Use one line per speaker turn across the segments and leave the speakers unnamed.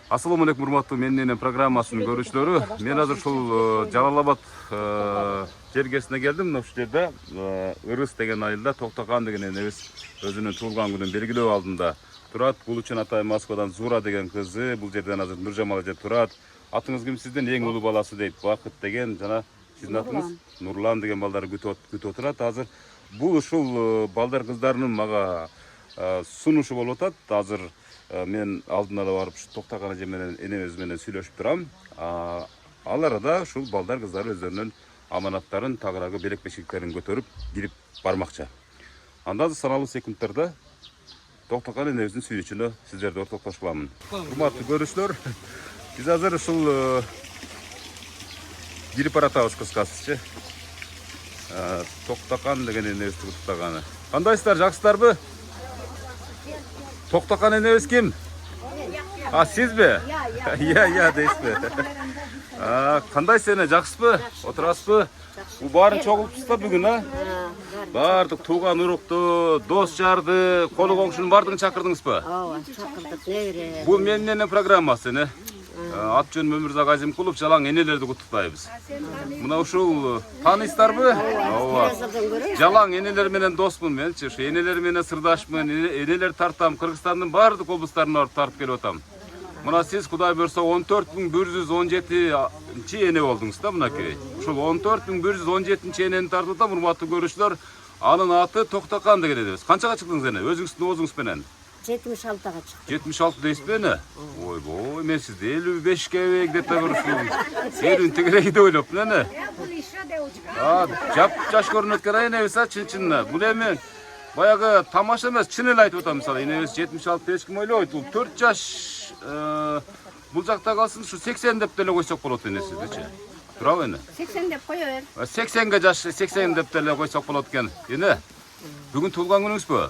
Assalamu алейкум, урматтуу менин программасынын көрүүчүлөрү. Мен азыр ушул Жалал-Абад жергесине келдим. Мына ушул жерде Ырыс деген айылда Токтокан деген энебиз өзүнүн туулган күнүн белгилөө алдында турат. Бул үчүн атай Москвадан Зура деген кызы, бул жерден азыр Нуржамал эже турат. Атыңыз ким сиздин? Эң улуу баласы дейт. Бакыт деген жана сиздин атыңыз Нурлан деген балдар күтүп отурат. Азыр бул ушул балдар кыздарынын мага сунушу болуп атат. Азыр мен алдын ала барып Токтокан эже менен энебиз менен сүйлөшүп турам. Ал арада ушул балдар кыздар өздөрүнүн аманаттарын, тагыраагы белек бешиктерин көтөрүп кирип бармакчы. Анда саналуу секундтарда Токтокан энебиздин сүйлөшүнө сиздерди ортоктошуп каламын. Урматтуу көрүүчүлөр, биз азыр ушул кирип баратабыз кыскасычы. Токтокан деген энебизди куттуктаганы. Кандайсыздар, жакшысыздарбы? Токтокан энебиз ким? Сизби? Иә, дейсизби? Кандайсыз эне, жакшысызбы? Отурасызбы? Бул баарын чогултупсуздар бүгүн, Бардык тууган урукту, дос жарды, колу коңшунун бардыгын чакырдыңызбы?
Ооба, чакырдык, небере.
Бул менин программасы, эне. Ат жөнүм Өмүрзак Азимкулов, жалаң энелерди куттуктайбыз. Мына ушул тааныйсыздарбы? Ооба. Жалаң энелер менен доспун менчи. Ушу энелер менен сырдашмын, энелер тартам, Кыргызстандын бардык облустарына барып тартып келип атам. Мына сиз Кудай буйрса 14117 эне болдуңуз да мынакей. Ушул 14117 энени тартып атам, урматтуу көрүүчүлөр. Анын аты Токтокан деген энебиз. Канчага чыктыңыз эне? Өзүңүздүн оозуңуз менен?
76-га чыктым.
76 дейсизби эне? Ойбой, мен сизди 55ке где-то көрүшүм. Элүүнүн тегереги деп ойлоптум эне. Жап-жаш көрүнөт экен энебиз, чын-чынына. Бул эми баягы тамаша эмес, чын эле айтып атам. Мисалы, энебиз 76 эч ким ойлойт. Бул 4 жаш бул жакта калсын, ушу 80 деп деле койсок болот энесиздичи. Турабы эне?
80 деп кое бер.
80ге жаш, 80 деп деле койсок болот экен. Эне, бүгүн туулган күнүңүзбү?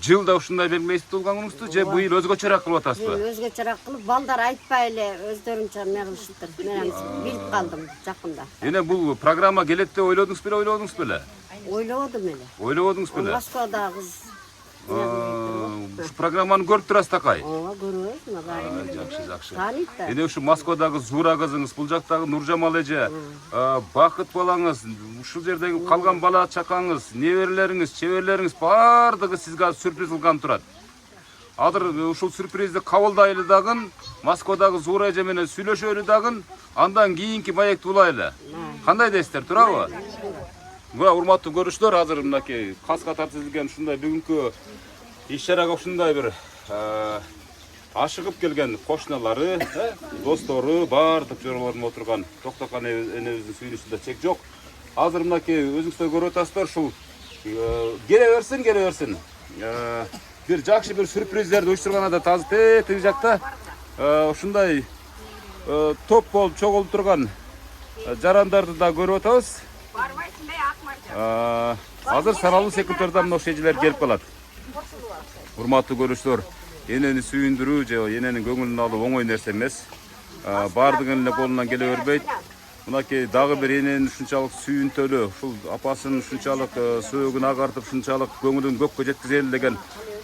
Жылда ушундай белгилейсиз туулган күнүңүздү, же быйыл өзгөчөрөөк кылып атасызбы?
Өзгөчөрөөк кылып, балдар айтпай эле өздөрүнчө мегилишиптир. Мен билип калдым жакында.
Эне бул программа келет деп ойлодуңуз беле?
Ойлободум эле.
Ойлободуңуз беле?
Москвада кыз.
Ушу программаны көрүп турасыз такай?
Ооба, көрөбүз, мына.
Жакшы.
Тааныйт да.
Эне ушу Москвадагы Зура кызыңыз, бул жактагы Нуржамал эже, Бакыт балаңыз, ушул жердеги калган бала чакаңыз, неберелериңиз, чеберлериңиз бардыгы сизге сюрприз кылган турат. Азыр ушул сюрпризди кабылдайлы дагы, Москвадагы Зура эже менен сүйлөшөлү дагы, андан кийинки маекти улайлы. Кандай дейсиздер, турабы? Мына урматтуу көрүүчүлөр, азыр мынакей каска тартылган ушундай бүгүнкү иш-чарага ушундай бир ашыгып келген кошуналары, достору, бардык жоролордун отурган Токтокан энебиздин сүйлөшүндө чек жок. Азыр мынакей өзүңүздөр көрүп атасыздар, ушул келе берсин. Бир жакшы бир сюрприздерди уюштурган да тазы тиги жакта ушундай топ болуп чогулуп турган жарандарды да көрүп атабыз. Азыр саналуу секундтарда мына ошол эжелер келип калат. Урматтуу көрүүчүлөр, энени сүйүндүрүү же эненин көңүлүн алуу оңой нерсе эмес. Бардыгын эле колунан келе бербейт. Мынакей дагы бир эненин ушунчалык сүйүнтөлү, ушул апасынын ушунчалык сөөгүн агартып, ушунчалык көңүлүн көккө жеткизели деген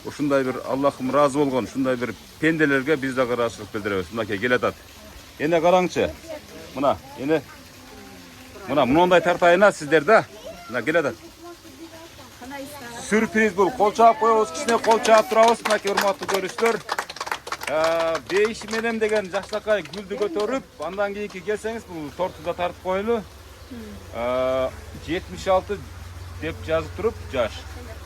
ушундай бир Аллахым ыраазы болгон ушундай бир пенделерге биз дагы ыраазычылык билдиребиз. Мынакей келатат. Эне караңчы. Мына эне мына мындай тартайына сиздер да. Мына келатат. Сюрприз бул. Кол чаап коебуз, кичине кол чаап турабыз. Мынакей урматтуу көрүүчүлөр. Бейиш менен деген жакшакай гүлдү көтөрүп, андан кийинки келсеңиз бул торту да тартып коелу. 76 деп жазып туруп, жаш.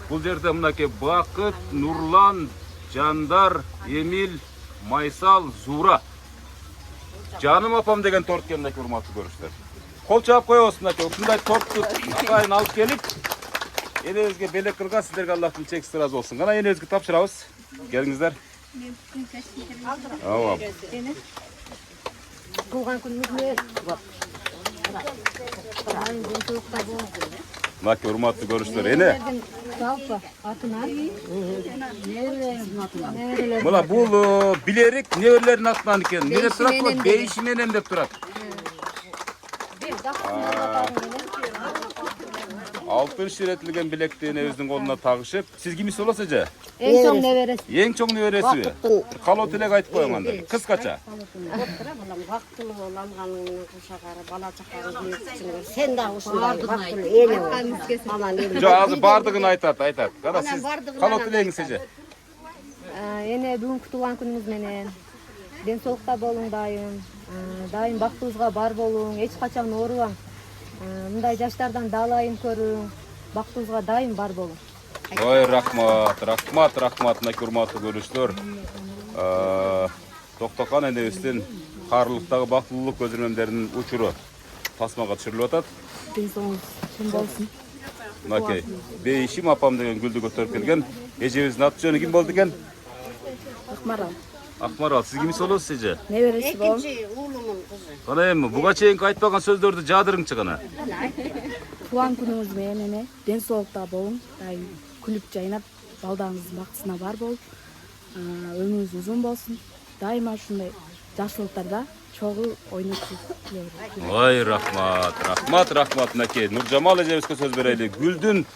Бул жерде мынакей Бакыт, Нурлан, Жандар, Эмил, Майсал, Зура. Жаным апам деген торт келген экен, урматтуу көрүүчүлөр. Кол чаап коебуз мынакей ушундай тортту атайын алып келип, энебизге белек кылган, сиздерге Аллахтын чексиз ыраазы болсун. Кана энебизге тапшырабыз. Келиңиздер. Ооба.
Туулган күнүңүз
Мынакей урматтуу көрүүчүлөр, эне.
жалпы атынан
Мына бул билерик неберелердин атынан экен. Эмне деп турат? Бейиш менен деп турат. алтын ширетилген билекти энебиздин колуна тагышып, siz kimisi olası эже?
Эң чоң неберesi.
Ең чоң небересиби? Bir kaloo tilek айтып коюң анда. Кыскача.
Бактылуу алганыңмен кушагары бала чакаңды büyütүңөр. Sen да ушундай бактылуу эне бол. Анан
Жо, азыр бардыгын айтат. Кана siz kaloo tilегиңиз эже?
Эне бүгүнкү туулган күнүңүз менен ден соолукта болуң дайым. Дайым бактыбызга бар болуң, эч качан оорубаң. Мындай жаштардан даалайым көрүң. Бактыбызга дайым бар болуң.
Ой, рахмат, мынакей урматтуу көрүүчүлөр. Токтокан энебиздин каарылыктагы бактылуулук көзөрмөмдөрүнүн учуру тасмага түшүрүлүп атат.
Ден соолугуңуз чын болсун.
Мынакей Бейишим апам деген гүлдү көтөрүп келген. Эжебиздин аты жөнү ким болду экен?
Акмарал.
Акмарал, siz kimisi olosуз эже?
Небереси болом.
экинчи уулумун кызы.
Кана эми буга чейинки айтпаган сөздөрдү жаадырыңчы кана.
Туулган күнүңүз менен эне ден соолукта болуң. Дайым күлүп жайнап, балдарыңыздын бактысына бар болуп, өмүрүңүз узун болсун. Дайыма ушундай жакшылыктарда чогуу ойнотуп келебиз.
Ой, рахмат, мынакей Нуржамал эжебизге сөз берели. Гүлдүн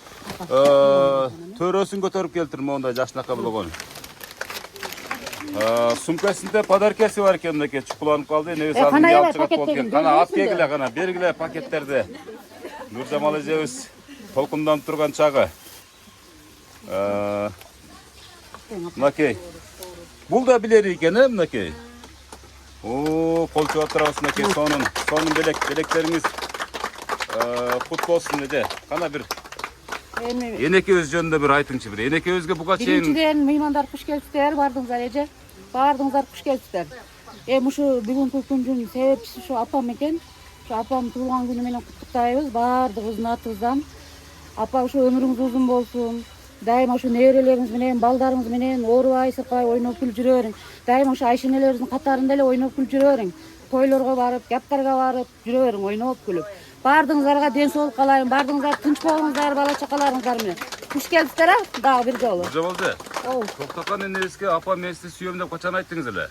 төрөсүн көтөрүп келтир, мондай жашынакай болгон. Сумкасында подаркасы бар экен, мынакей чукуланып калды. Энебиз алып ялчыгып болуп келген. Кана ат кегиле, кана бергиле пакеттерди. Нуржамал эжебиз толкунданып турган чагы. Мынакей. Бул да билери экен, мынакей. Кол чуп атырабыз, мынакей сонун белектериңиз кут болсун эже. Кана бир энекебиз жөнүндө бир айтыңчы, бир энекебизге буга чейин
Биринчиден меймандар куш келипсиздер, бардыңыздар эже. Бардыңыздар куш келипсиздер. Ушу бүгүнкү күндүн себепчиси ушу апам экен. Ушу апам туулган күнү менен куттуктайбыз баардыгыбыздын атыбыздан. Апа ушу өмүрүңүз узун болсун. Дайыма ушу неберелериңиз менен, балдарыңыз менен оорубай, сыркай ойноп күлүп жүрө бериң. Дайыма ушу айшенелерибиздин катарында эле ойноп күлүп жүрө бериң. Тойлорго барып, кяптарга барып жүрө бериң, ойноп күлүп. Бардыңыздарга ден соолук каалайм, бардыңыздар тынч болуңуздар, бала чакаларыңыздар менен. Куш келипсиздер, дагы бир жолу.
Жабылды. Токтокан энебизге апа мен сизди сүйөм деп качан айттыңыз эле?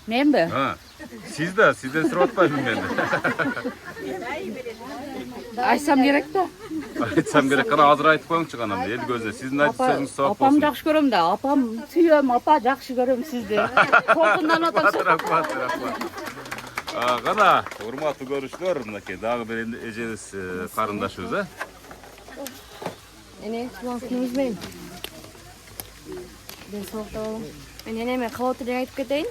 Менби?
Сиз да, сизден сурап атпайбын мен.
Айтсам керек да.
Айтсам керек, кана азыр айтып коюңчу кана, эл көзү. Сиздин айтып сөзүңүз сабак
Апам
болсун.
жакшы көрөм да, апам сүйөм, апа жакшы көрөм сизди. Толкундан атам.
Рахмат. Кана, урматтуу көрүүчүлөр, мынакей дагы бир эжебиз карындашыбыз,
Эне туулган күнүңүз менен. Ден соолукта болуң. Мен энеме кабыл тилек айтып кетейин.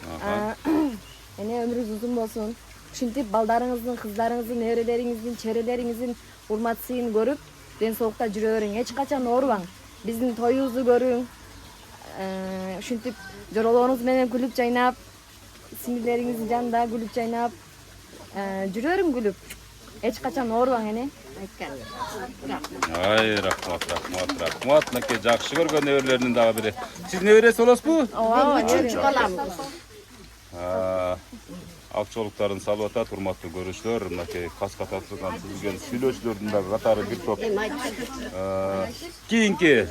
Эне өмүрүңүз узун болсун. Ушинтип балдарыңыздын, кыздарыңыздын, неберелериңиздин, черелериңиздин урмат сыйын көрүп, ден соолукта жүрө бериң. Эч качан оорубаң. Биздин тоюбузду көрүң. Ушинтип жоролооруңуз менен күлүп жайнап, сиңдилериңиздин жанында күлүп жайнап, жүрө бериң күлүп. Эч качан оорубаң эне.
Ай, рахмат. Мынакей жакшы көргөн неберелеринин дагы бири. Сиз небереси болосузбу?
Ооба,
Үчүнчү балам.
Акчолуктарын салып атат, урматтуу көрүүчүлөр. Мынакей каска тартылган сүзүлгөн сүйлөөчүлөрдүн дагы катары бир топ. Кийинки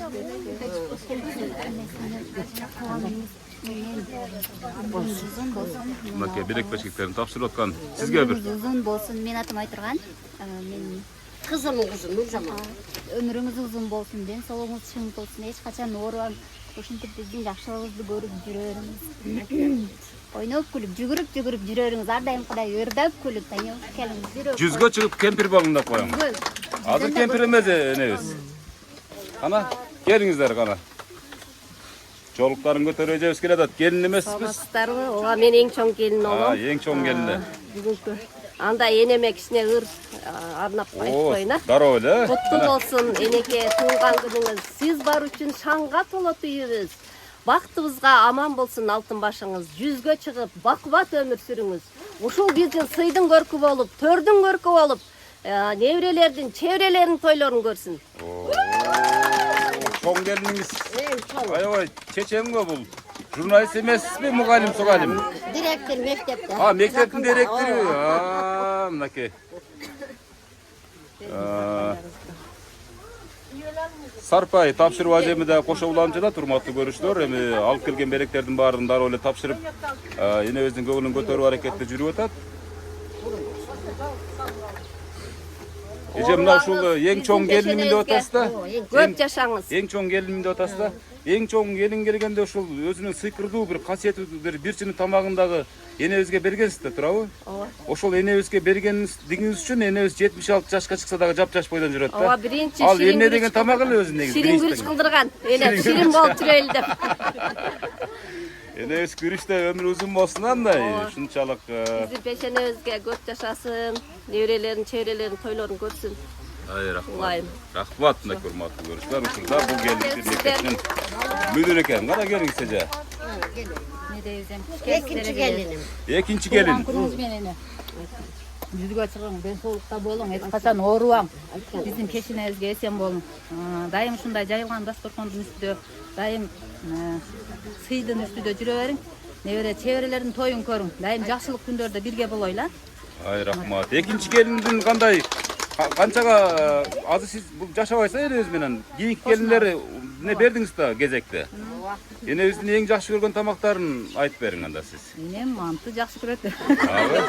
мынакей билек бешектерин тапшырып аткан сизге бир.
Uzun bolsun, men atım aytırgan. Men
Kızımın kızı Nurjamal.
ömrüңүз uzun bolsun, den sooluğuңуз чың болсун, эч качан оорубаң. Ушинтип биздин жакшылыгыбызды көрүп жүрө бериңиз. Ойноп күлүп, жүгүрүп жүрө бериңиз. Ар дайым Кудай ырдап күлүп, таң келиңиз жүрөп.
Жүзгө чыгып кемпир болуң деп коюң. Азыр кемпир эмес энебиз. Кана, келиңиздер кана. Жолуктарын көтөрүп эжебиз келатат. Келин эмеспиз?
Саламатсыздарбы? Ооба, мен эң чоң келин болом.
Эң чоң келине.
Бүгүнкү анда энеме кичине ыр арнап айтып коюн.
Дароо эле.
Куттуу болсун энеке туулган күнүңүз. Сиз бар үчүн шаңга толот үйүбүз. Бактыбызга аман болсун алтын башыңыз. Жүзгө чыгып, бакубат өмүр сүрүңүз. Ушул биздин сыйдын көркү болуп, төрдүн көркү болуп, неберелердин, чеберелердин тойлорун көрсүн.
Чоң келиниңиз. Аябай чечеңби бул? Журналист эмессизби, мугалим, сугалим?
Директор мектепте.
Мектептин директору. Мынакей. Сарпай тапшырып ажеми да кошо уланып жатат, урматтуу көрүүчүлөр. Эми алып келген белектердин баарын дароо эле тапшырып, энебиздин көңүлүн көтөрүү аракетте жүрүп атат. Эже мына ушул эң чоң келиним деп атасыз да?
Көп жашаңыз.
Эң чоң келиним деп атасыз да? Эң чоң келин келгенде ушул өзүнүн сыйкырдуу бир касиети бир чыны тамагындагы энебизге бергенсиз да, туурабы?
Ооба.
Ошол энебизге бергениңиз үчүн энебиз 76 жашка чыкса дагы жап-жаш бойдон жүрөт да.
Ооба, биринчи
Ал эмне деген тамак эле өзү негизи.
Ширин күрүч кылдырган. Эне ширин болуп жүрөлү деп.
Энебиз күрүштө өмүр узун болсун андай. Ушунчалык
Биздин пешенебизге көп жашасын, неберелерин, чеберелерин тойлорун көрсүн.
Ай, рахмат.
Улайым.
Рахмат, мына көрмөттүү көрүшүлөр. Ушурда бул келиштин мүдүр экен. Кара келиңиз эже.
Не дейсем?
Экинчи келиним.
Экинчи келин.
Күнүңүз менен жүзгө чыгың, ден соолукта болуң, эч качан оорубаң. Биздин пешенебизге эсен болуң. Дайым ушундай жайылган дасторкондун үстүдө, дайым сыйдын үстүдө жүрө бериң. Небере чеберелердин тоюн көрүң. Дайым жакшылык күндөрдө бирге болойлар.
Ай, рахмат. Экинчи келиндин кандай канчага азыр сиз бул жашабайсыз энебиз менен. Кийинки келиндер не бердиңиз да кезекте? Энебиздин эң жакшы көргөн тамактарын айтып бериң анда сиз.
Энем мантты жакшы көрөт.
Абы?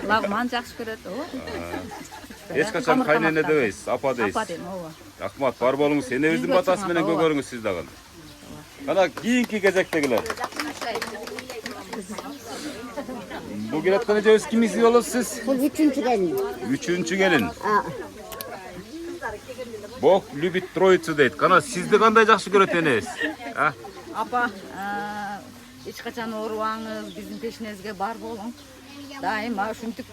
Лагман жакшы көрөт.
Эч качан кайнене дебейсиз, апа дейсиз.
Апа дейм, ооба.
Рахмат, бар болуңуз. Энебиздин батасы менен көгөрүңүз сиз дагы. Кана кийинки кезектегилер. Бул келаткан эжебиз кимиңиз болосуз сиз?
Бул үчүнчү келин.
Үчүнчү келин. Бог любит троицу дейт. Кана сизди кандай жакшы көрөт энебиз?
Апа, эч качан оорубаңыз, биздин пешенебизге бар болуң. Дайыма ушинтип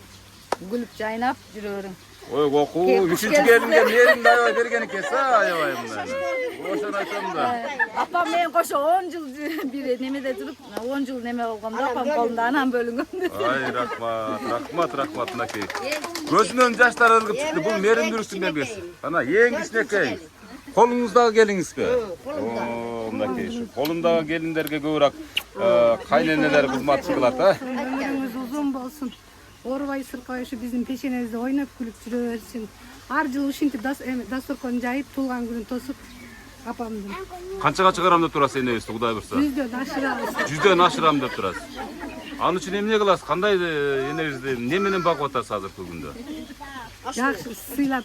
күлүп жайнап жүрө бериң.
Ой, оку үчүнчү келинге мээрин аябай берген экенсиз, аябай мындай. Ошон айтам да.
Апам менен кошо 10 жыл бир немеде туруп, 10 жыл неме болгондо апам колунда анан бөлүнгөн.
Ай, рахмат мынакей. Көзүнөн жаштар ыргып чыкты. Бул мээрим белгиси. Ана эң кичинекей. Колуңуздагы келиңизби? О, мынакей ушу. Колундагы келиндерге көбүрөөк кайненелер кызмат кылат,
Ömrünüz uzun bolsun. Orbay sırkay şu bizim peşenizde oynap kulüp sürüversin. Ar yıl uşintip dastorkon jayıp tulgan günün tosup apamdın.
Канчага чыгарам деп турасыз энебизди, Кудай бурса?
Yüzde aşırı.
100дөн ашырам деп турасыз. Анын үчүн эмне кыласыз? Кандай энебизди эмне менен багып атасыз азыркы күндө?
Жақсы сыйлап,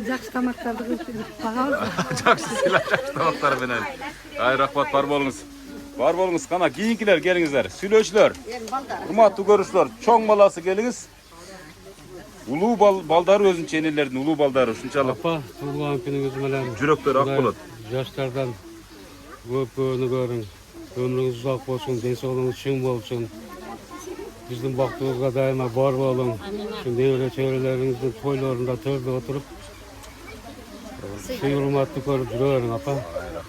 жақсы тамақтарды кылып багабыз.
Жакшы сыйлап, жакшы тамактар менен. Ай, рахмат, бар болуңуз. Бар болуңуз. Кана кийинкилер келиңиздер. Сүйлөөчүлөр. Урматтуу көрүүчүлөр, чоң баласы келиңиз. Улуу балдары өзүнчө энелердин улуу балдары ушунчалык
Апа, туылған күніңіз менен
жүрөктөр ак болот.
жаштардан көп көрүң, өмүрүңүз узак болсун, ден соолугуңуз чың болсун. Биздин бактыбызга дайыма бар болуң. Ушул небере чеберелериңиздин тойлорунда төрдө отуруп, сый урматты көрүп жүрө бериң, апа.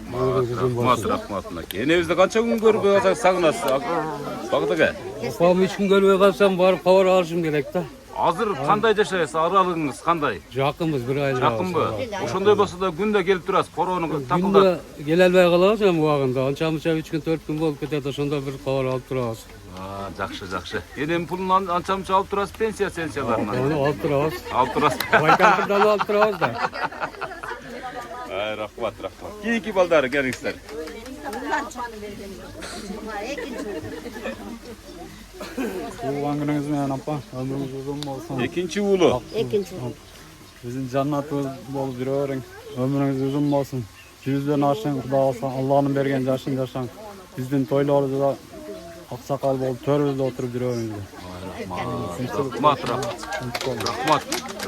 Рахмат. Энебизди канча күн көрбөй сагынасыз? Багдыга.
Апам 3 күн көрбөй калсам барып кабар алышым керек да.
Азыр кандай жашайсыз? Аралыгыңыз кандай?
Жакынбыз, бир айда.
Жакынбы? Ошондой болсо да күндө келип турасыз, корону такылдап.
Күндө келе албай калабыз эми убагында. Анча-мынча 3 күн 4 күн болуп кетет, ошондо бир кабар алып турабыз.
Жакшы. Энем пулун анча-мынча алып турасыз, пенсияларынан.
Аны алып турабыз.
Алып турасыз.
Байкаңкырдан алып турабыз да.
Ай, рахмат. Кийинки балдары келиңиздер.
Туылған күніңіз менен апа, өміріңіз ұзын болсын.
Экинчи уулу.
Біздің жаннатыбыз болып жүре берің. Өміріңіз ұзын болсын. 100ден ашың, Құда қаласа, Алланың берген жашын жашаң. Біздің тойларда ақсақал болып төрімізде отырып жүре беріңіздер.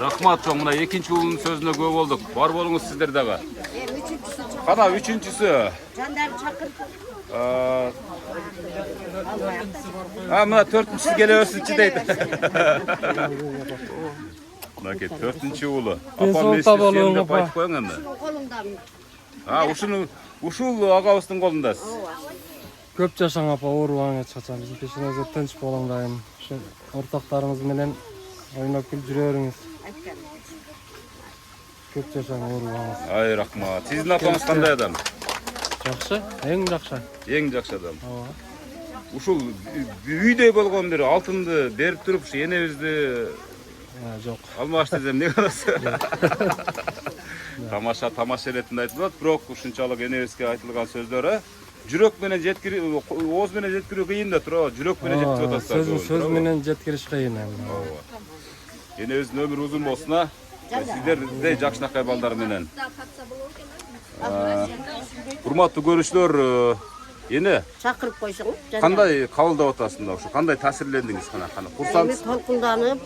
Рахмат. Мына экинчи уулунун сөзүнө күбө болдук. Бар болуңуз сиздер дагы. Кана үчүнчүсү.
Жандар чакыр.
Мына төртүнчүсү келе берсинчи дейт. Мынакей төртүнчү уулу. Апам эсин деп айтып коюң эми.
Колуңдамын.
Ушул агабыздын колундасыз.
Көп жашаң апа, оорубаң эч качан. Биздин пешенебизде тынч болуң дайым. Ушу ортактарыңыз менен ойноп күлүп жүрө бериңиз. Көп жашаң, оорубаңыз.
Ай, рахмат. Сиздин апаңыз кандай адам?
Жакшы, эң жакшы.
Эң жакшы адам. Ушул үйдөй болгон бир алтынды берип туруп, ушу энебизди
Жок.
алмаш десем эмне кыласыз? Тамаша иретинде айтылат, бирок ушунчалык энебизге айтылган сөздөр, жүрөк менен жеткирип, ооз менен жеткирүү кыйын да туурабы? Жүрөк менен жеткирип атасыздар.
Сөз менен жеткириш кыйын эми.
Энебиздин өмүрү узун болсун, Сиздердей жакшынакай балдар менен. Урматтуу көрүүчүлөр, эне
Чакырып койсоң.
кандай кабылдап атасыңдар ушу? Кандай таасирлендиңиз кана?
Эми
Курсант
толкунданып,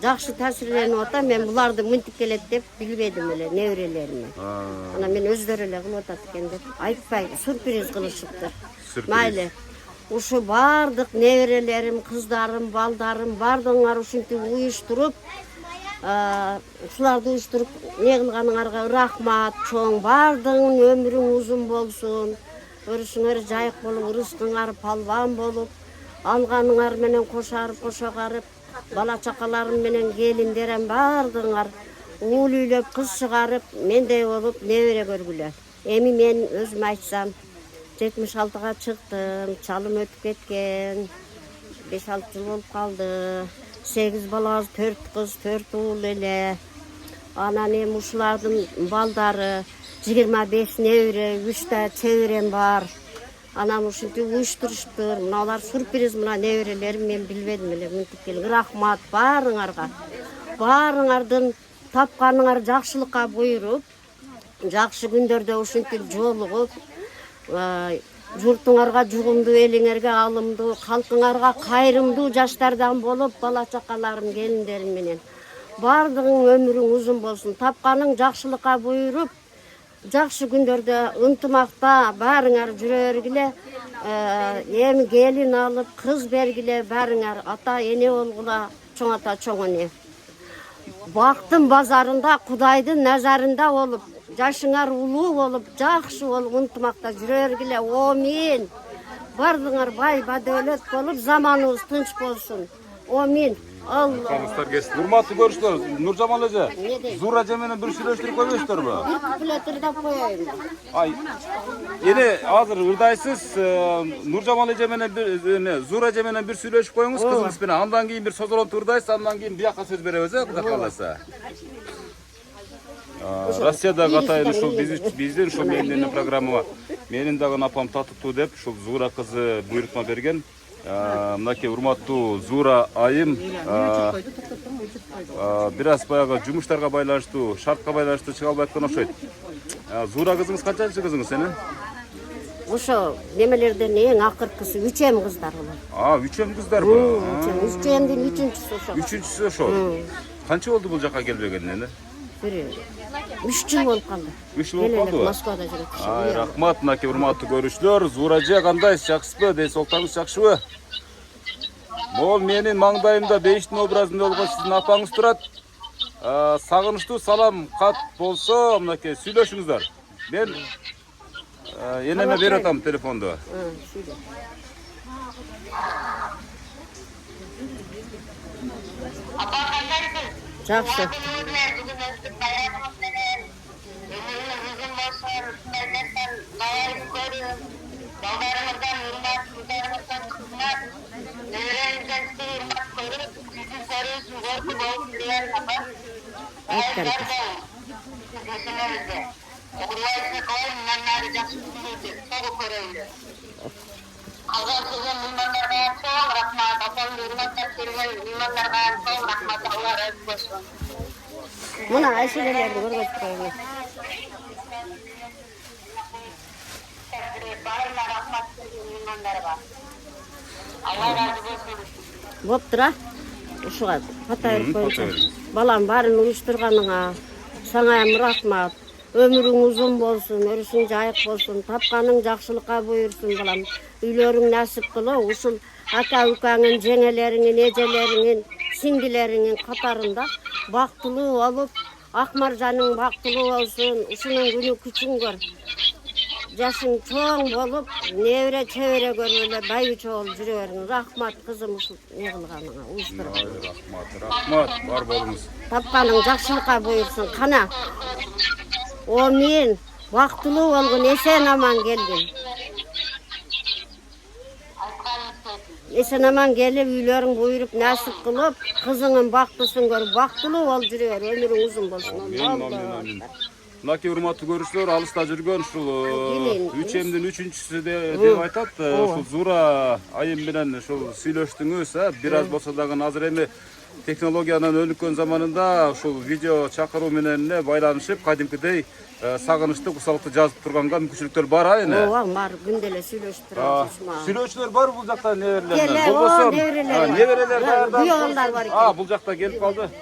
жакшы таасирленип атам. Мен буларды мынтип келет деп билбедим эле неберелериме. Ана мен өздөрү эле кылып атат экен деп айтпай сюрприз кылышыптыр. Майлы. Ушу бардык неберелерим, кыздарым, балдарым бардыгыңар ушинтип уюштуруп, ушуларды уюштуруп не кылганыңарга рахмат. Чоң бардыгың өмүрүң узун болсун. Өрүшүңөр жайык болуп, ырыскыңар палван болуп, алганыңар менен кошарып, кошогарып, бала чакаларым менен келиндерим бардыгыңар уул үйлөп, кыз чыгарып, мендей болуп небере көргүлө. Эми мен өзүм айтсам, 76-га чыктым, чалым өтүп кеткен, 5-6 жыл болуп калды. 8 балабыз, 4 кыз, 4 уул эле. Анан эми ушулардын балдары 25 небере, 3 та чеберем бар. Анан ушинтип уюштуруштур. Мыналар сюрприз, мына неберелерим мен билбедим эле мынтип келип. Рахмат баарыңарга. Баарыңардын тапканыңар жакшылыкка буйруп, жакшы күндөрдө ушинтип жолугуп, журтуңарга жугумдуу, элиңерге алымдуу, калкыңарга кайрымдуу жаштардан болуп, бала чакаларым, келиндерим менен бардыгың өмүрүң узун болсун. Тапканың жакшылыкка буйруп, жакшы күндөрдө ынтымакта баарыңар жүрө бергиле. Эми келин алып, кыз бергиле, баарыңар ата эне болгула, чоң ата чоң эне. Бактын базарында, Кудайдын назарында болуп, жашыңар улуу болуп, жакшы болуп, ынтымакта жүрө бергиле. Амин. Бардыгыңар бай бадөлөт болуп, заманыбыз тынч болсун. Амин. Allah.
Урматтуу көрүүчүлөр, Нуржамал эже, Зура эже менен бир сүйлөштүрүп койбойсуздарбы?
Bir kuplet ырдап коеюн.
Ай, эне азыр ырдайсыз, Нуржамал эже менен бир Зура эже менен бир сүйлөшүп коюңуз кызыңыз менен. Андан кийин бир созолонтуп ырдайсыз, андан кийин бияка сөз беребиз, Кудай кааласа. Россиядагы атайын ушул биздин ушул менин программага менин дагы апам татыктуу деп ушул Зура кызы буйрутма берген. Мынакей урматтуу Зура айым бир аз баягы жумуштарга байланыштуу, шартка байланыштуу чыга албай аткан окшойт. Зура кызыңыз канчанчы кызыңыз эне?
Ошо немелерден эң акыркысы 3 кыздар болот.
3 кыздарбы?
3-дин 3-үчүсү ошо.
3-үчүсү ошо. Канча болду бул жака келбеген эне?
3 жыл болуп калды.
3 жыл болуп калдыбы?
Москвада жүрөт.
Ай, рахмат, мынакей урматтуу көрүүчүлөр. Зура эже кандайсыз, жакшысызбы? Ден соолуктарыңыз жакшыбы? Могул менин маңдайымда бейиштин образында болгон сиздин апаңыз турат. Сагынычтуу салам кат болсо, мынакей сүйлөшүңүздөр. Мен энеме берип атам телефонду.
Жакшы. Muna Ayşelerini görgüzüp koyun. Боптура ушуга фото берип коюңуз. Балам баарын уюштурганыңа саңа рахмат. Өмүрүң узун болсун, өрүшүң жайык болсун, тапканың жакшылыкка буйрсун балам. Үйлөрүң насип кылып, ушул ака укаңын, жеңелериңин, эжелериңин, сиңдилериңин катарында бактылуу болуп, Акмаржаның бактылуу болсун, ушунун күнү күчүн көр. Жашың чоң болуп, небере чебере көргөлө байыча болуп жүрө бериң. Рахмат кызым ушул не кылганыңа, уюштурганыңа.
Рахмат, бар болуңуз.
Тапканың жакшылыкка буйрсун. Кана. Амин. Бактылуу болгон, эсен аман келгин. Эсен аман келип, үйлөрүң буйруп, насип кылып, кызыңын бактысын көрүп, бактылуу болуп жүрө бер, өмүрүң узун болсун.
Амин. Мынакей урматтуу көрүүчүлөр, алыста жүргөн ушул
Келин.
3 эмдин 3-үчүсү деп айтат. Ушул Зура айым менен ушул сүйлөштүңүз, бир аз болсо дагы азыр эми технологиянын өнүккөн заманында ушул видео чакыруу менен эле байланышып, кадимкидей сагынычты, кусалыкты жазып турганга мүмкүнчүлүктөр бар эне.
Ооба, бар күндө эле сүйлөшүп турабыз.
Сүйлөөчүлөр бар бул жакта неберелер.
Келе, неберелер.
Неберелер даярдап.
Күйөөңлөр бар экен.
Бул жакта келип калды.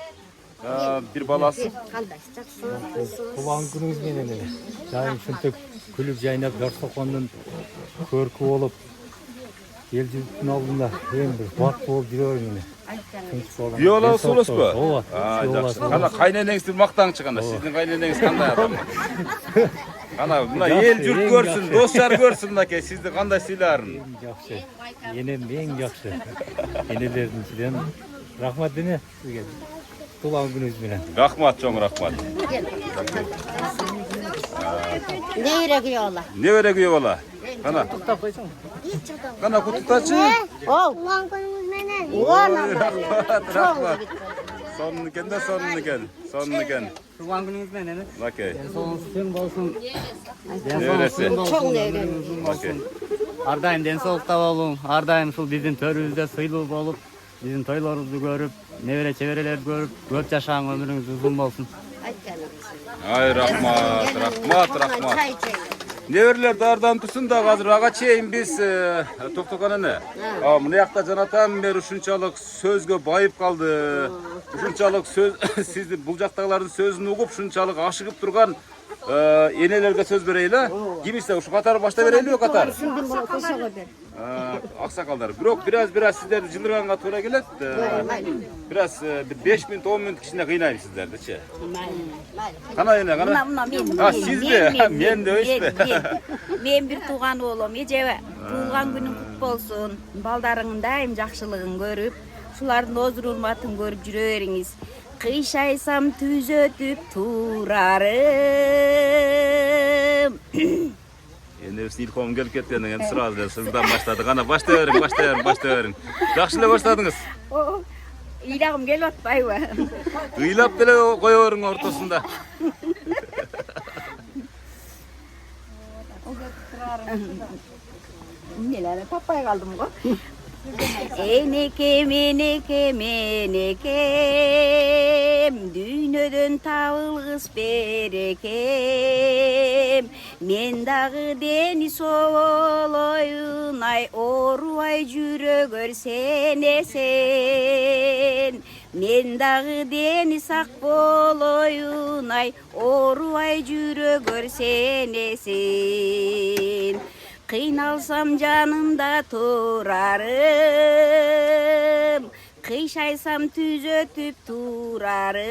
Бир баласы.
Кандай жакшы.
Туған күніңіз менен эле жайым ушинтип күлүп жайнап жаш толкондун көркү болуп эл журттун алдында эң бир бактуу болуп жүрөрүң.
Бiola сулуспу?
Ооба.
Жакшы. Кана кайненеңизди мактаңчы кана. Сиздин кайненеңиз кандай адам? Кана мына эл журт көрсүн, достор көрсүн мынакей сизди кандай сыйларын.
Жакшы. Энем эң жакшы. Энелердин ичинен рахмат эне сизге. Туған күніңіз менен.
Рахмат, чоң рахмат.
Небере күйөөла.
Небере күйөөла. Кана. Кана куттуктачы.
Туған күніңіз менен.
Рахмат. Сонун экен да, сонун экен. Сонун экен.
Туған күніңіз менен.
Мынакей.
Денсаулығыңыз тең болсын.
Небересі.
Чоң небере.
Мынакей.
Ардайым денсаулықта болуң. Ардайым ушул биздин төрүбүздө сыйлуу болуп, биздин тойлорубузду көрүп, небере чеберелерди көрүп, көп жашаң, өмүрүңүз узун болсун.
Ай, рахмат, рахмат, рахмат. Неберелер даярданып турсун дагы азыр ага чейин биз токтогон эне. Мына жакта жанатан бери ушунчалык сөзгө байып калды. Ушунчалык сөз сиздин бул жактагылардын сөзүн угуп, ушунчалык ашыгып турган энелерге сөз берейли. Кимисе ушу катар баштай берелиби катар? Аксакалдар. Бирок бир аз сиздерди жылдырганга туура келет. Бир аз 5 мүнөт 10 мүнөт кичине кыйнайм сиздерди. Кана эне, кана.
Мына мен.
Сизби? Мен дебейсизби?
Мен бир тууган болом. Эже туулган күнүң кут болсун. Балдарыңдын дайым жакшылыгын көрүп, ушулардын озур урматын көрүп жүрө бериңиз. Кыйшайсам түзөтүп турарым.
Энебиз илком келип кеткен эми сразу эле сыздан баштады. Кана баштай бериң. Жакшы эле баштадыңыз.
Ыйлагым келип атпайбы?
Ыйлап деле кое бериң ортосунда.
Мен эле таппай калдым го. Энекем, энекем, энекем, дүйнөдөн табылгыс берекем. Мен дагы дени соболоюн, ай оорубай жүрө көрсен эсен. Мен дагы дени сак болоюн, ай оорубай жүрө көрсен эсен. Кыйналсам жанымда турарым, кыйшайсам түзөтүп турарым.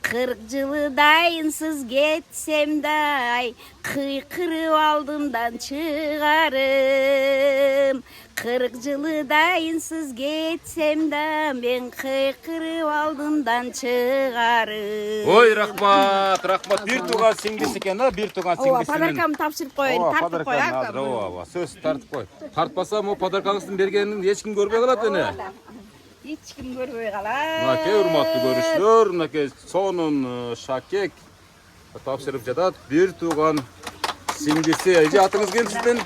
40 жылы дайынсыз кетсем дай, кыйкырып алдымдан чыгарым. 40 жылы дайынсыз кетсем да, мен кыйкырып алдымдан чыгарым.
Ой, рахмат. Бир тууган сиңдиси экен, бир тууган сиңдисинин.
Подаркамды тапшырып коеюн, тартып кой.
Ооба, сөз тартып кой. Тартпасам, о подаркаңыздын бергенин эч ким көрбөй калат эне.
Эч ким көрбөй калат.
Мынакей урматтуу көрүүчүлөр, мынакей сонун шакек тапшырып жатат. Бир тууган сиңдиси. Эже атыңыз ким сиздин?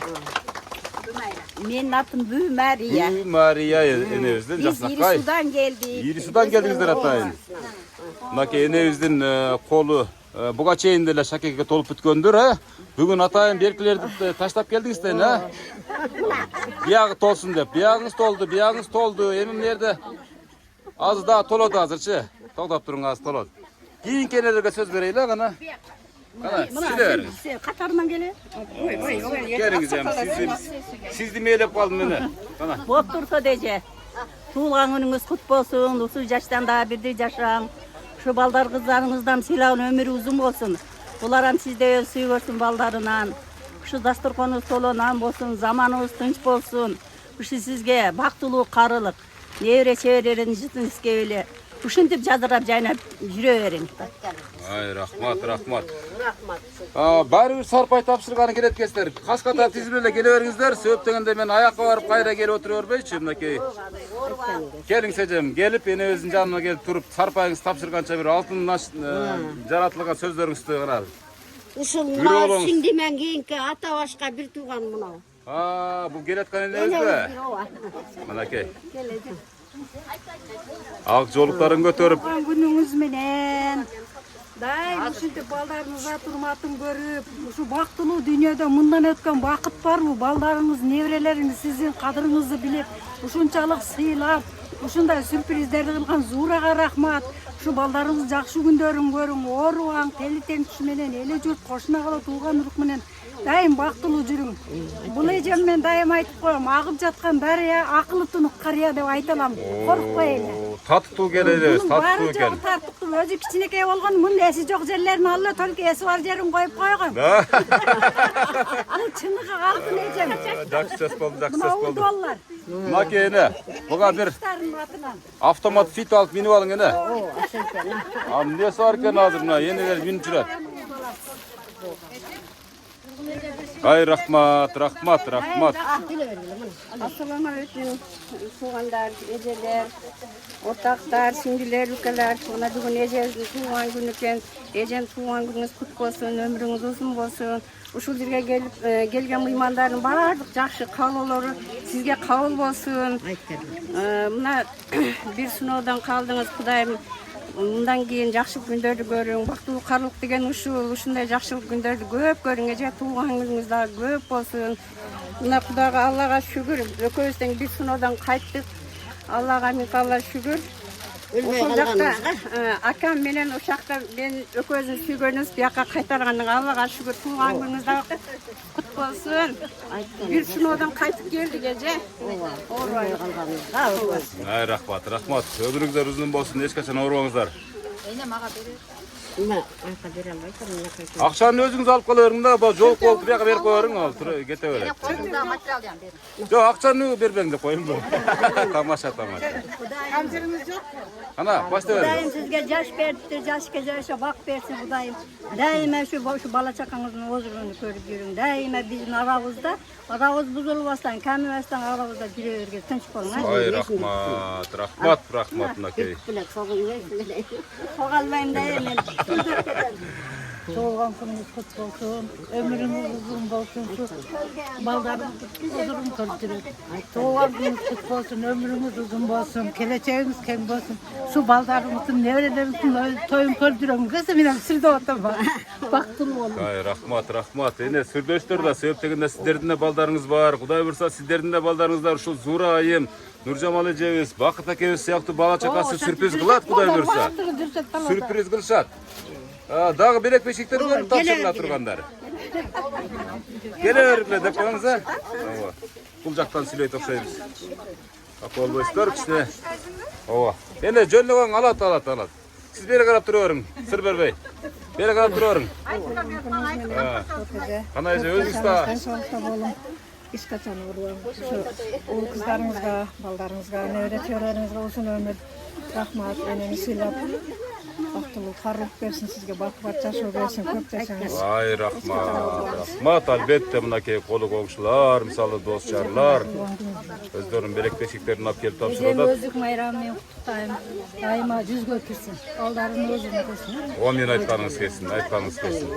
Менин атым Бүү Мария.
Бүү Мария энебиздин жакшынакай.
Ири Судан келдик.
Ири Судан келдиңиздер атайын. Мынакей энебиздин колу буга чейин деле шакекке толуп бүткөндүр, Бүгүн атайын беркилерди таштап келдиңиз да, биягы толсун деп. Биягыңыз толду. Эмимлерде азыр да толот азырчы. Токтоп туруң, азыр толот. Кийинки энелерге сөз берейли, кана. Кана, сиздер.
Катарынан келе.
Келиңиз эми, сизди мээлеп калдым мени. Кана.
Боп турса деже. Туулган күнүңүз кут болсун, ушул жаштан дагы бирдей жашаң. Ушу балдар кыздарыңыздан сыйлап өмүрү узун болсун. Буларам сизде сүйгөрсүн балдарынан. Ушу дасторконубуз толонан болсун, заманыбыз тынч болсун. Ушу сизге бактылуу карылык, небере чеберелериңиздин искебели. Ушинтип жаздырап жайнап жүрө бериң.
Ай, рахмат. Баары бир сарпай тапшырганы келеткенсиздер. Каската тизип эле келе бериңиздер. Сөп дегенде мен аякка барып кайра келип отура бербейчи мынакей. Келиң сежем, келип энебиздин жанына келип туруп сарпайыңызды тапшырганча бир алтын жаратылган сөздөрүңүздү карап.
Ушул мына сиңдимен кийинки ата башка бир тууган мынау.
Бул келаткан энебизби? Мынакей. Ак жолуктарын көтөрүп.
Күнүңүз менен дайым ушинтип балдарыңызга турматын көрүп, ушу бактылуу дүйнөдө мындан өткөн бакыт барбы? Балдарыңыз, неберелериңиз сиздин кадырыңызды билип, ушунчалык сыйлап, ушундай сюрприздерди кылган Зурага рахмат. Ушу балдарыңыз жакшы күндөрүн көрүң, оорубаң, тели-теңчи менен эле журт кошуна кала тууган урук менен дайым бактылуу жүрүң. Бул эжем мен дайым айтып коем, агып жаткан дарыя акылы тунук карыя деп айта алам. Коркпой эле.
Татыктуу келебиз, таттуу экен.
Баары тартыктуу, өзү кичинекей болгон мунун эси жок жерлерин алып только эси бар жерин коюп койгон. Ал чыныгы алтын эжем.
Жакшы сөз болду, жакшы сөз болду.
Балдар.
Мынакей эне, буга бир автомат фит алып минип алың эне. Эмнеси бар экен азыр мына энелер минип жүрөт. Ай рахмат, рахмат, рахмат.
Ассаламу алейкум. Туугандар, эжелер, ортактар, сиңдилер, укалар. Мына бүгүн эжемдин тууган күнү экен. Эжем тууган күнүңүз кут болсун, өмүрүңүз узун болсун. Ушул жерге келген мыймандардын баардык жакшы каалоолору сизге кабыл болсун. Мына бир сыноодон калдыңыз, Кудайым. Мындан кийин жакшы күндөрдү көрүң. Бактылуу карлык деген ушундай жакшылык күндөрдү көп көрүң. Эже тууган күнүңүз дагы көп болсун. Мына Кудайга, Аллага шүгүр. Экөөбүз бир сыноодон кайттык. Аллага миң калла шүгүр. Ошол жакта акам менен ошакта мен экөөбүздүн сүйгөнүбүз бияка кайтарганга Аллага шүгүр. Тууган күнүңүз дагы кут болсун. Бир сыноодон кайтып келдик эже. Оорубай калганыңызга.
Ай рахмат, рахмат. Өмүрүңүздөр узун болсун, эч качан оорубаңыздар.
Эне мага берет. Эме айка бере албайсың, мынакей.
Акчаны өзүңүз алып кала бериң да, бул жолук болуп бияка берип кое бериң, ал кете берет.
Материал жан бер.
Жок, акчаны бербең деп коюм бу. Тамаша, тамаша.
Камжырыңыз жок?
Ана, башта бериң.
Кудайым сизге жаш берди, жашка жаша бак берсин Кудайым. Дайыма ушу бала чакаңыздын озуруну көрүп жүрүң. Дайыма биздин арабызда, арабыз бузулбастан, камыбастан арабызда жүрө берген тынч болуң.
Ай рахмат, рахмат, рахмат мынакей.
Согалбайм дайым.
Туылған күніңіз құт болсын, өміріңіз ұзын болсын, балдарыңыз ұзырын көріп жүреді. Туылған күніңіз құт болсын, өміріңіз ұзын болсын, келечегіңіз кең болсын. Şu baldarыңыздың, неврелеріңіздің тойын көріп жүремін. Кызы менен сүрдө отырма. Бактылуу болуң.
Ай рахмат, рахмат. Эне сүрдөштөр да себеп дегенде сиздердин да балдарыңыз бар. Кудай буйрса сиздердин да балдарыңыздар ушул Зура айым, Нуржамал эжебиз, Бакыт акебиз сыяктуу бала чакасы сюрприз кылат, Кудай буйрса. Сюрприз кылышат. Дагы белек бешиктер көрүп тапшырыла тургандар. Келе бергиле деп коюңуз а. Бул жактан сүйлөйт окшойбуз. Акыл болбойсуздар кичине. Ооба. Эне жөнлөгөң алат. Сиз бери карап тура бериң, сыр бербей. Бери карап тура бериң. Кана эже өзүңүз да
Эч качан оорубаң. Ул кыздарыңызга, балдарыңызга, небере чөйрөлөрүңүзгө узун өмүр, рахмат, энени сыйлап, бактылуу карлык берсин сизге, бакубат жашоо берсин, көп жашаңыз.
Ай рахмат. Рахмат албетте мынакей колу коңшулар, мисалы дос жарлар өздөрүнүн белек бешиктерин алып келип тапшырып атат.
Өзүк майрамы куттайм. Дайыма жүзгө кирсин. Балдарын өзүнө көрсүн.
Амин айтканыңыз келсин, айтканыңыз келсин.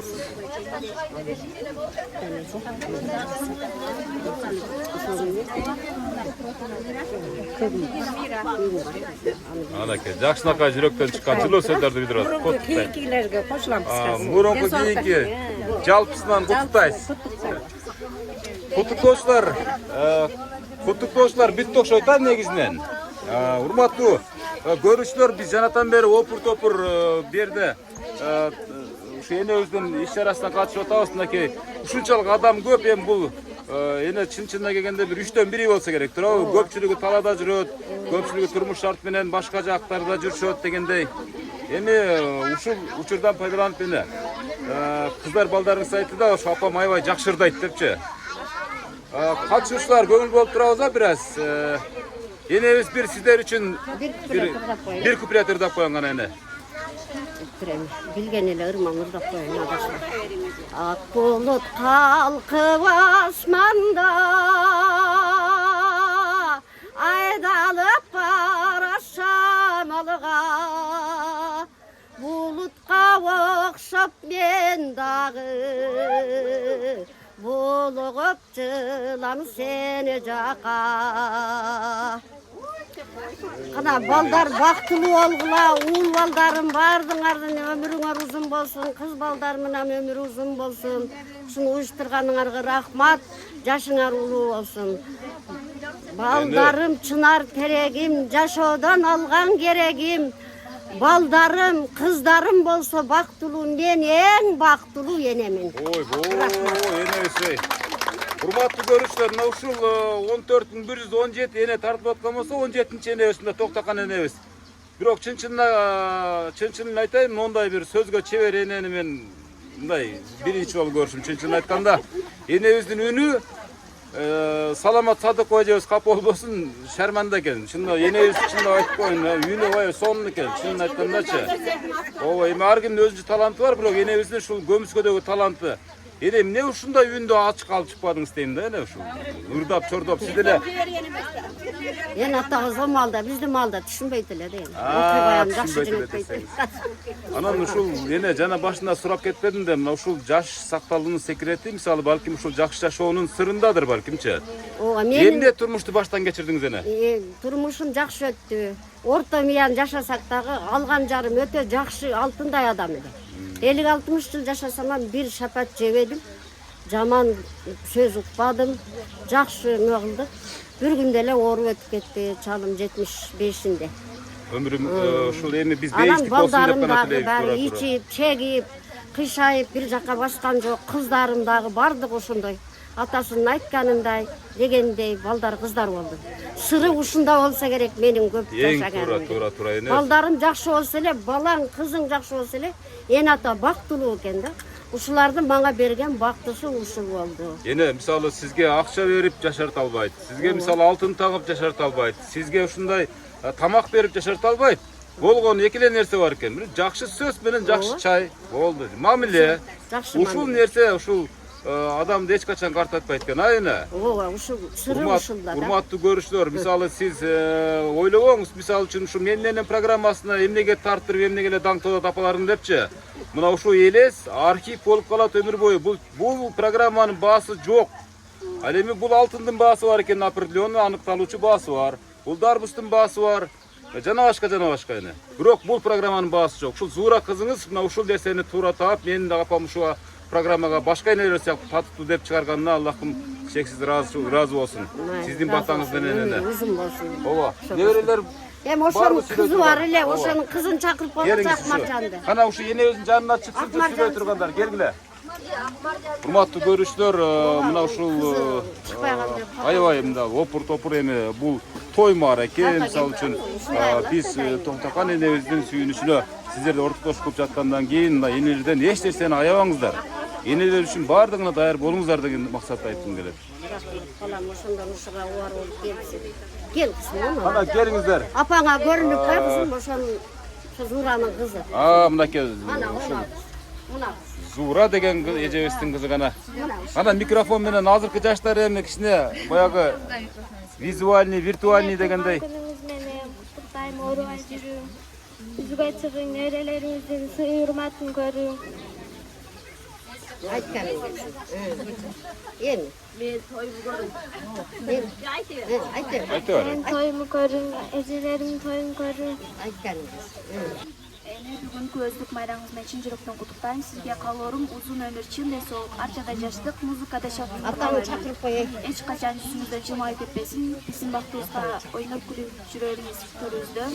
Анакей, жакшынакай жүрөктөн чыккан жылуу сөздөрдү билдирип атат.
Кейиnkilерге кошулам кыскасы.
Мурунку кийинки жалпысынан куттуктайсыз. Куттуктоочулар бүтү окшойт да негизинен. Урматтуу көрүүчүлөр, биз жанатан бери опур-топур берди. Ушу энебиздин иш-чарасына катышып атабыз. Мынакей ушунчалык адам көп, эми бул эне чын-чынына келгенде бир 3төн 1 болсо керек, туурабы? Көпчүлүгү талада жүрөт, көпчүлүгү турмуш шарт менен башка жактарда жүрүшөт дегендей. Эми ушул учурдан пайдаланып эне кыздар балдарыңыз айтты да, ошо апам аябай жакшы ырдайт депчи. Катышуучулар көңүл болуп турабыз а бир аз. Энебиз бир сиздер үчүн бир куплет ырдап коюң ана эне.
Bitirem. Bilgen ele ırman ırdak koyun adasına. Ak bulut kalkıp asmanda, aydalıp paraşamalığa. Bulutqa okşap men dağı, buluğup çılam seni jaqa. Kana baldar baktılı olgula, uul baldarım bardыңардын ömürüңөр uzun bolsun, kız baldarımın ömürü uzun bolsun. Şunu uyuşturganыңarga rahmat, yaşыңар улуу болсун. Baldarım çınar teregim, жашоодон алган керегим. Baldarım, kızlarım bolsa baktılуу, men en baktılуу enemin.
Oy, enesi. Урматтуу көрүүчүлөр, мына ушул 14.117 эне тартып аткан болсо 17-нчи энебизде токтогон энебиз. Бирок чын-чынын айтайын, мондай бир сөзгө чебер энени мен мындай биринчи жолу көрүшүм. Чын-чынын айтканда, энебиздин үнү Саламат Садыкова эжебиз кап болбосун, шарманда экен. Чынында энебиз чынында айтып коеюн, үнү бай сонун экен. Чынын айткандачы. Ооба, эми ар кимдин өзүнчө таланты бар, бирок энебиздин ушул көмүскөдөгү таланты. Эне эмне ушундай үндү ачык алып чыкпадыңыз дейм да, эне ушул. Ырдап, чордоп, сиз деле.
Ен атабыз о малда, биздин малда түшүнбөйт эле дейм. Окуйган жакшы жөнөтпөйт.
Анан ушул эне жана башында сурап кетпедим да, мына ушул жаш сакталуунун секрети, мисалы балким ушул жакшы жашоонун сырындадыр балкимчи.
Ооба, мен
эмне турмушту баштан кечирдиңиз эне?
Турмушум жакшы өттү. Орто миян жашасак дагы алган жарым өтө жакшы, алтындай адам эле. 50-60 жыл жашасам бир шапат жебедим. Жаман сөз укпадым. Жакшы эмне кылдык. Bir günde ele oğru ötüp ketти, çalım 75'inde.
Ömrüm uşul эми биз бейиштик болсун деп гана
tileyip dura. İçip, çegip, kışayıp bir jaka başkan жок. Kızlarım dagı bardıq uşunday. Atasının aytkanınday, degендей балдар kızlar oldu. Sırı uşunda olsa gerek menin köp жашаганым.
Тура эне.
Балдарым жакшы болсо эле, балаң, кызың жакшы болсо эле, эн ата бактылуу экен да. Ушулардын мага берген бактысы ушул болду.
Эне мисалы сизге акча берип жашарта албайт. Сизге мисалы алтын тагып жашарта албайт. Сизге ушундай тамак берип жашарта албайт. Болгон эки эле нерсе бар экен. Бир жакшы сөз менен жакшы чай болду. Мамиле. Ушул нерсе ушул адамды эч качан картатпайт экен, эне.
Ооба, ушул сыры ушулда.
Урматтуу көрүүчүлөр, мисалы сиз ойлобоңуз, мисалы үчүн ушу менен программасына эмнеге тарттырып, эмнеге эле даңтоодот апаларым депчи. Мына ушул элес архив болуп калат өмүр бою. Бул программанын баасы жок. Ал эми бул алтындын баасы бар экен, определенный аныкталуучу баасы бар. Бул дарбуздун баасы бар. Жана башка эне. Бирок бул программанын баасы жок. Ушул Зуура кызыңыз мына ушул нерсени туура таап, менин да апам ушуга программага башка энелер сыяктуу татыктуу деп чыгарганына Аллахым шексиз ыраазы болсун. Сиздин батаңыз менен эне.
Узун болсун.
Ооба. Неберелер
эми ошонун кызы бар эле, ошонун кызын чакырып коюп Акмаржанды.
Кана ушу энебиздин жанына чыксын деп сүйлөй тургандар, келгиле. Урматтуу көрүүчүлөр, мына ушул аябай мында опур-топур эми бул тоймар экен, мисалы үчүн биз токтогон энебиздин сүйүнүчүнө сиздер ортодошуп жаткандан кийин мына энелерден эч нерсени аябаңыздар. Энелер үчүн бардыгына даяр болуңуздар деген максатты айткым келет.
Балам ошондон ушуга убар болуп келсин. Кел кызым.
Кана келиңиздер.
Апаңа көрүнүп кал кызым, ошонун Зууранын кызы.
Мынакей
Мына
Зуура деген эжебиздин кызы гана. Ана микрофон менен азыркы жаштар эми кичине баягы визуальный, виртуальный дегендей.
Куттуктайм, оорубай жүрүң. Жүзгө чыгың, нерелериңиздин сый-урматын көрүң.
Айтканыңыз. Эми мен тойму көрүм.
Мен тойму көрүм, эжелеримдин тойун көрүм.
Айтканыңыз.
Эне бүгүнкү өздүк майраңыңыз менен чын жүрөктөн куттуктайм. Сизге каалоорум узун өмүр, чын деңсоолук, арчада жаштык, музыкада шабыт.
Атаңы чакырып коеюн.
Эч качан жүзүңүздөн жымайып кетпесин. Биздин бактыбызга ойноп күлүп жүрөрүңүз төрүбүздө.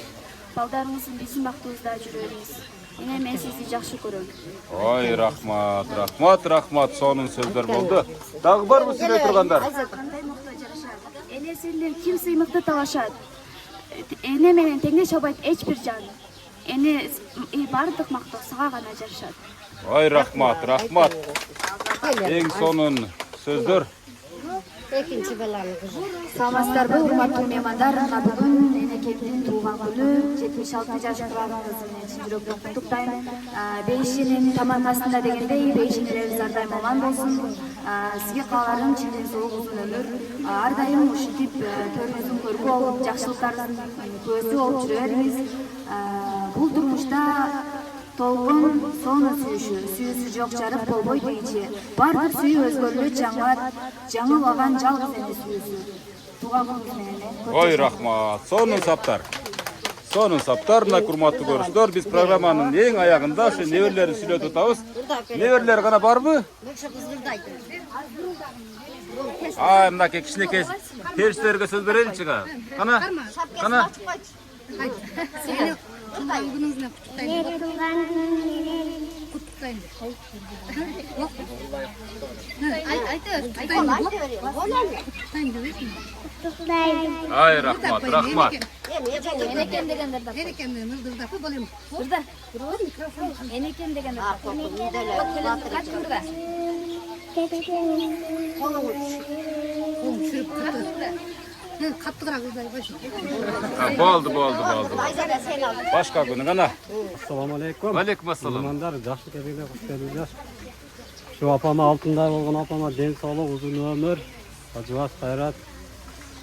Балдарыңыздын биздин бактыбызда жүрөрүңүз. Эне мен сизди жакшы көрөм.
Ой, рахмат, сонун сөздөр болду. Дагы барбы сүйлөй тургандар?
Кандай мыкты жарашат. Эне сендер ким сыймыкты талашат. Эне менен теңдеш албайт эч бир жан. Эне бардык мактоо сага гана жарашат.
Ой, рахмат. Эң сонун сөздөр.
экинчи баланын кызы.
Саламатсыздарбы, урматтуу меймандар. Мына бүгүн энекемдин туулган күнү, 76 жаш турган кызы менен чын жүрөктөн куттуктайм. Бейишинин таманкасында дегендей, бейишинелерибиз ар дайым аман болсун. Сизге кааларым чын ден соолук, узун өмүр. Ар дайым ушинтип төрүңүздүн көркү болуп, жакшылыктардын көөсү болуп жүрө бериңиз. Бул турмушта толкун сону сүйүүсү жок жарык болбойт дейчи. Бардык сүйүү өзгөрүлөт, жаңылбаган жалгыз эне сүйүүсү. Тууган күнүңүз менен.
Ой, рахмат. Сонун саптар. Сонун саптар, мына урматтуу көрүүчүлөр, биз программанын эң аягында ушу неберелерди сүйлөтүп атабыз. Неберелер гана барбы?
Лучше кызгылдайды.
Мынакей кичинекей периштерге сөз береличи. Кана.
Туган күнүңүз менен куттуктайм. Куттуктайм.
Ай, рахмат.
Энекем дегендер да. Энекем менен ылдырдап болем. Ырда. Микрофон. Энекем дегендер да. Каттыгыраак ылдай койчу.
Болду. Башка күнү кана.
Assalomu alaykum.
Алейкум ассалам.
Меймандар, жакшы келиңер, куш келиңер. Şu apama altında olgan apama den sağlık, uzun ömür, acıbas hayrat.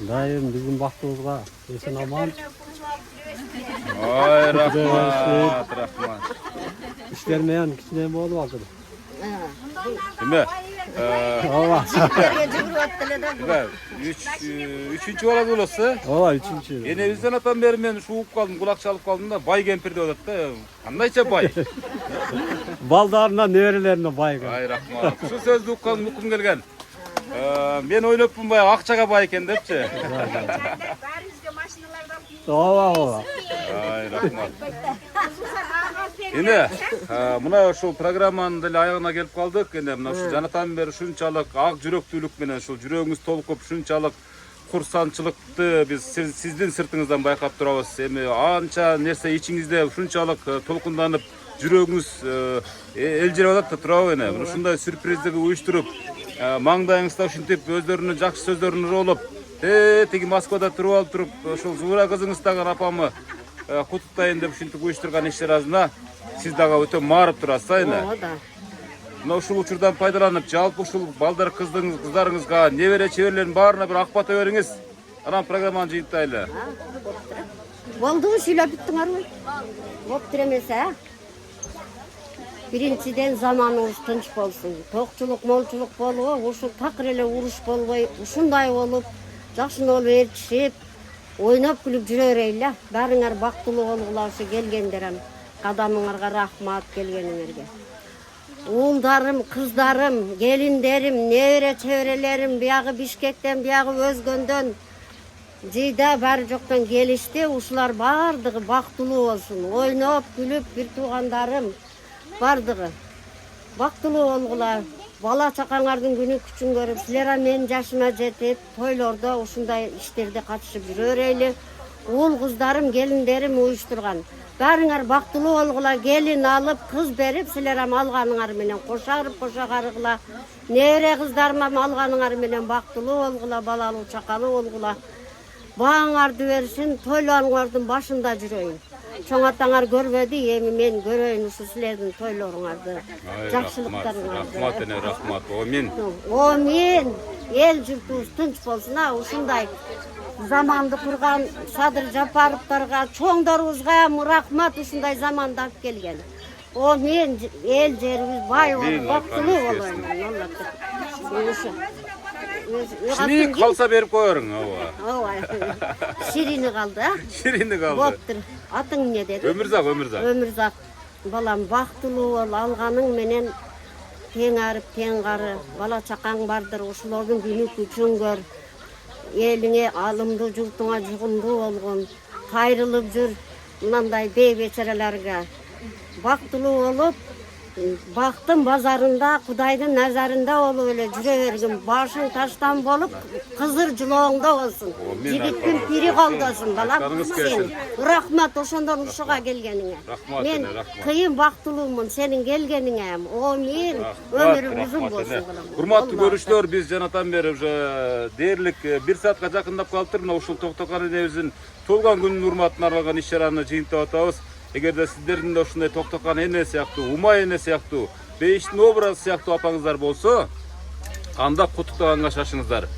Daim bizim baktığımızda esen aman.
Ay, rahmat.
İşlermeyen kişine mi oldu bakın?
Kime?
Ova.
Üçüncü olarak olası.
Ova, üçüncü.
Yine bizden atan beri ben şuup kaldım, kulak çalıp kaldım da bay kempirde oladı da. Kandayça bay.
Baldarına, neverilerine bay.
Ay, rahmat. Şu sözde uqqan ukum gelgen. Men oylopum bay, akçaga bay eken depçi.
Ova.
Ay, rahmat. Yine, mına şu programmanın da ayağına gelip kaldık. Yine, mına şu janatan beri şunçalık ak жүрөктүүлүк менен şu жүрөгүңүз толкуп şunçalık курсанчылыкты biz sizdin sırtыңыздан байкап турабыз. Эми анча нерсе ичиңизде şunçalık толкунданып жүрөгүңүз элжирип атат да турабы эне. Мына ушундай сюрприздерди уюштуруп, маңдайыңызда ушинтип өздөрүнүн жакшы сөздөрүн урулуп, тиги Москвада туруп алып туруп, ошол Зуура кызыңыздагы апамы куттуктайын деп ушинтип уюштурган иш чарасына сиз дагы өтө маарып турасыз эне. Мына ушул учурдан пайдаланып, жалпы ушул балдар кыздарыңызга, небере чеберлердин баарына бир акпата бериңиз. Анан программаны жыйынтайлы.
Болду, сүйлөп буттуңарбы? Боптур эмес, Биринчиден заманыбыз тынч болсун. Токчулук, молчулук болуп, ушул такыр эле уруш болбой, ушундай болуп, жакшыны болуп ээрчишип, ойноп күлүп жүрө берейли. Баарыңар бактылуу болгула ушу келгендерим. Кадамыңарга рахмат келгениңерге. Уулдарым, кыздарым, келиндерим, небере чеберелерим, биягы Бишкектен, биягы өзгөндөн, жыйда баары жоктон келишти. Ушулар баардыгы бактылуу болсун. Ойноп күлүп бир туугандарым бардыгы бактылуу болгула. Бала чакаңардын күнү күчүн көрүп, силер менин жашыма жетип, тойлордо ушундай иштерде катышып жүрө берели. Уул кыздарым, келиндерим уюштурган. Баарыңар бактылуу болгула, келин алып, кыз берип, силер алганыңар менен кошарып-кошагарыгыла. Небере кыздарыма алганыңар менен бактылуу болгула, балалуу чакалуу болгула. Бааңарды берсин, тойлооңардын башында жүрөйүн. Чоң атаңар көрбөдү, эми мен көрөйүн ушу силердин тойлооруңарды, жакшылыктарыңарды.
Рахмат эне, рахмат. Амин.
Амин. Эл журтубуз тынч болсун, ушундай заманды курган Садыр Жапаровторго, чоңдорубузга рахмат, ушундай заманды алып келген. Амин. Эл жерибиз бай болуп, бактылуу болоюн.
Ширини калса берип коерүң,
ооба. Ширини калды,
Ширини калды.
Боптур. Атың эмне деди?
Өмүрзак.
Өмүрзак. Балам, бактылуу бол, алганың менен тең арып, тең кары. Бала чакаң бардыр, ушулордун күнү күчүн көр. Элиңе алымдуу, журтуңа жугумдуу болгон, кайрылып жүр мынандай бейбечерелерге. Бактылуу болуп, Бактын базарында, Кудайдын назарында болуп эле жүрө бергин. Башың таштан болуп, кызыр жылооңдо болсун. Жигиттин пири колдосун, балам. Сен рахмат ошондон ушуга келгениңе. Мен кыйын бактылуумун сенин келгениңе. Амин. Өмүрүң узун болсун, балам.
Урматтуу көрүүчүлөр, биз жанатан бери уже дээрлик 1 саатка жакындап калыптыр. Мына ушул Токтокан энебиздин туулган күнүнүн урматына арналган иш-чараны жыйынтып атабыз. Эгерде сиздердин да ушундай Токтокан эне сыяктуу, Умай эне сыяктуу, Бейиштин образы сыяктуу апаңыздар болсо, анда куттуктаганга шашыңыздар.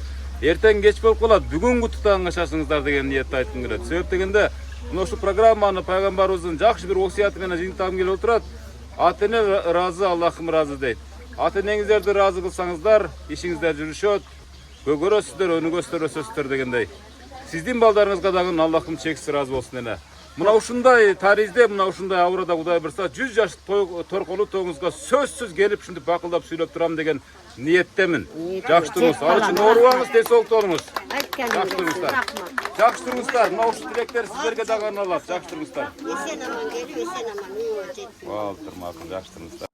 Эртең кеч болуп калат, бүгүн куттуктаганга шашыңыздар деген ниетти айткым келет. Себеп дегенде, мына ушул программаны пайгамбарыбыздын жакшы бир осуяты менен жыйынтагым келип отурат. Ата эне ыраазы, Аллахым ыраазы дейт. Ата энеңиздерди ыраазы кылсаңыздар, ишиңиздер жүрүшөт, көгөрөсүздөр, өнүгөсүздөр, өсөсүздөр дегендей. Сиздин балдарыңызга дагы Аллахым чексиз ыраазы болсун эне. Мына ушундай таризде, мына ушундай авырада Кудай бурса 100 жаш торколуу тоңузга сөзсүз келип ушинтип бакылдап сүйлөп турам деген ниеттемин. Жакшы туруңуз. Ал үчүн оорубаңыз, тез солуктолуңуз. Жакшы туруңуздар. Жакшы туруңуздар. Мына ушул тилектер сиздерге дагы арналат. Жакшы туруңуздар.
Эсен аман келип, эсен аман үйгө жетип.
Болтур, макул, жакшы туруңуздар.